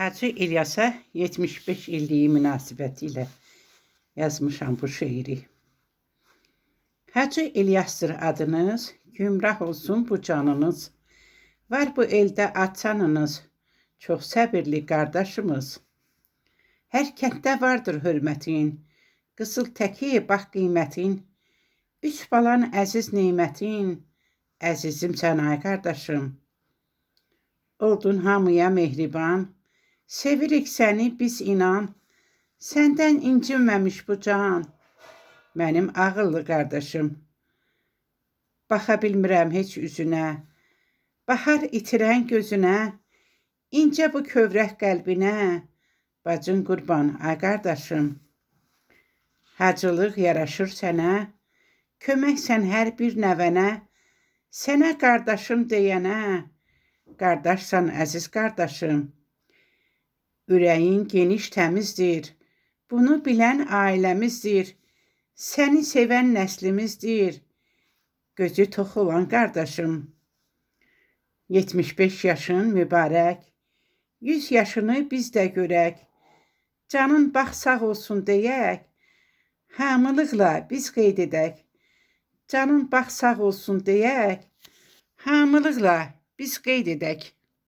Hacı İlyasa 75 illiyi münasibətilə yazmışam bu şeiri. Hacı İlyasdır adınız, gümrah olsun bu canınız. Var bu eldə açanınız, çox səbirli qardaşımız. Hər kənddə vardır hörmətin, qızıl təki bax qiymətin. Üç balan əziz neymətin, əzizim sən ay qardaşım. Oldun hamıya mehriban, sevirik səni biz inan. Səndən incinməmiş bu can, mənim ağıllı qardaşım. Baxa bilmirəm heç üzünə, bahar itirən gözünə, incə bu kövrək qəlbinə, bacın qurban ay qardaşım. Hacılıq yaraşır sənə, köməksən hər bir nəvənə, sənə qardaşım deyənə, qardaşsan əziz qardaşım. Ürəyin geniş təmizdir, bunu bilən ailəmizdir, səni sevən nəslimizdir, gözü tox olan qardaşım. 75 yaşın mübarək, 100 yaşını biz də görək, canın bax sağ olsun deyək, hamılıqla biz qeyd edək. Canın bax sağ olsun deyək, hamılıqla biz qeyd edək.